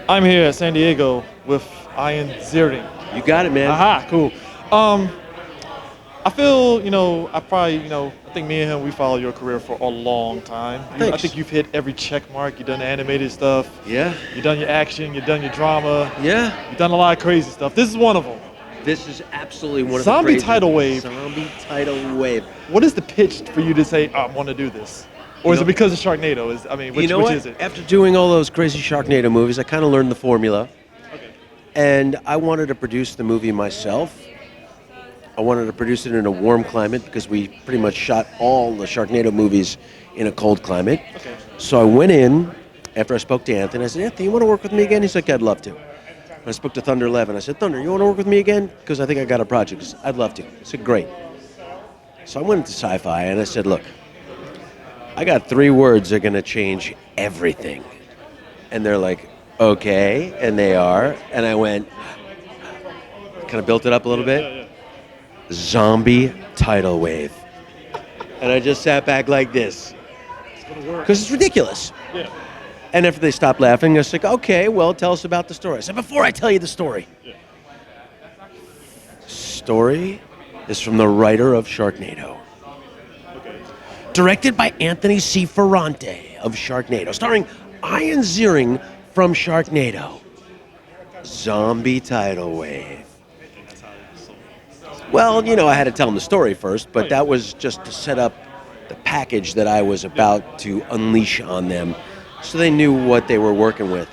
I'm here at San Diego with Ian Ziering. You got it, man. Aha, cool. Um, I feel, I think me and him, we follow your career for a long time. I Thanks. think you've hit every check mark. You've done the animated stuff. Yeah. You've done your action. You've done your drama. Yeah. You've done a lot of crazy stuff. This is one of them. This is absolutely one Zombie of the Tidal Wave. Zombie Tidal Wave. What is the pitch for you to say, I want to do this? Or is it because of Sharknado? Which is it? After doing all those crazy Sharknado movies, I kind of learned the formula. Okay. And I wanted to produce the movie myself. I wanted to produce it in a warm climate because we pretty much shot all the Sharknado movies in a cold climate. Okay. So I went in after I spoke to Anthony. I said, Anthony, you want to work with me again? He's like, I'd love to. I spoke to Thunder 11. I said, Thunder, you want to work with me again? Because I think I got a project. He said, I'd love to. I said, great. So I went into SYFY and I said, look, I got 3 words that are going to change everything. And they're like, okay. And they are. And I went, kind of built it up a little bit. Yeah. Zombie Tidal Wave. And I just sat back like this. It's going to work. Because it's ridiculous. Yeah. And after they stopped laughing, I was like, okay, well, tell us about the story. I said, before I tell you the story. Yeah. Story is from the writer of Sharknado. Okay. Directed by Anthony C. Ferrante of Sharknado. Starring Ian Ziering from Sharknado. Zombie Tidal Wave. Well, I had to tell them the story first, but that was just to set up the package that I was about to unleash on them so they knew what they were working with.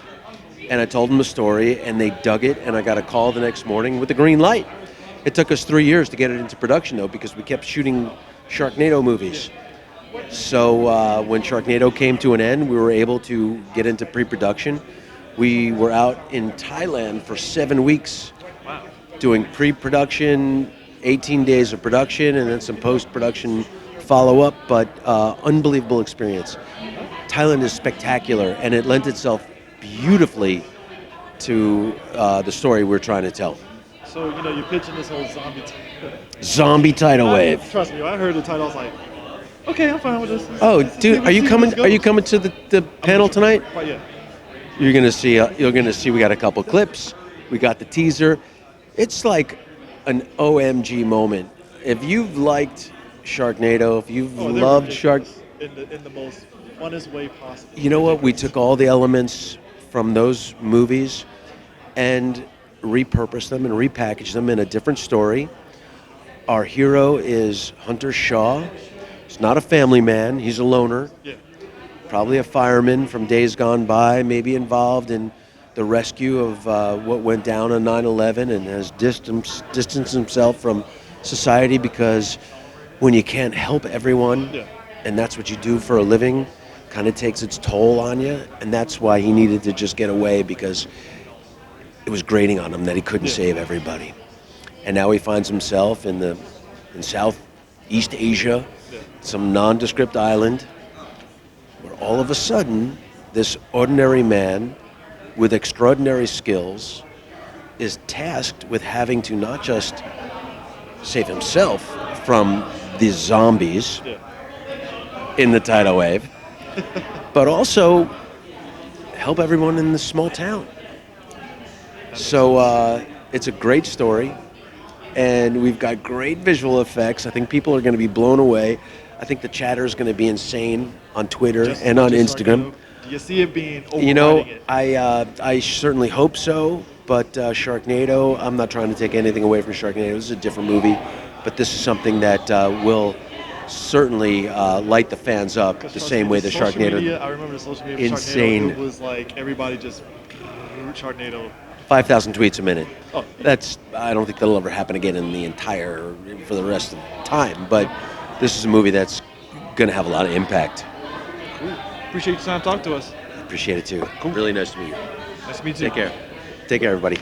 And I told them the story, and they dug it, and I got a call the next morning with the green light. It took us 3 years to get it into production, though, because we kept shooting Sharknado movies. So when Sharknado came to an end, we were able to get into pre-production. We were out in Thailand for 7 weeks doing pre-production, 18 days of production, and then some post-production follow-up, but unbelievable experience. Thailand is spectacular, and it lent itself beautifully to the story we're trying to tell. So, you're pitching this whole Zombie Tidal Wave. Trust me, I heard the title, I was like, okay, I'm fine with this. Oh, dude, are you coming to the panel tonight? Yeah. You're gonna see. We got a couple clips. We got the teaser. It's like an OMG moment. If you've liked Sharknado, if you've loved Shark, in the most funnest way possible. You know what? We took all the elements from those movies and repurposed them and repackaged them in a different story. Our hero is Hunter Shaw. He's not a family man. He's a loner. Yeah. Probably a fireman from days gone by, maybe involved in the rescue of what went down on 9/11 and has distanced himself from society because when you can't help everyone, and that's what you do for a living, kind of takes its toll on you, and that's why he needed to just get away because it was grating on him that he couldn't save everybody. And now he finds himself in Southeast Asia, some nondescript island, where all of a sudden this ordinary man with extraordinary skills is tasked with having to not just save himself from these zombies in the tidal wave, but also help everyone in this small town. So it's a great story, and we've got great visual effects. I think people are going to be blown away. I think the chatter is going to be insane on Twitter and on Instagram. Do you see it being overriding it? I certainly hope so, but Sharknado, I'm not trying to take anything away from Sharknado. This is a different movie, but this is something that will certainly light the fans up the same way the Sharknado. I remember the social media. Insane. Sharknado, it was like everybody just Sharknado. 5,000 tweets a minute. Oh. I don't think that'll ever happen again for the rest of the time, but this is a movie that's going to have a lot of impact. Cool. Appreciate your time talking to us. Appreciate it too. Cool. Really nice to meet you. Nice to meet you. Take care. Take care, everybody.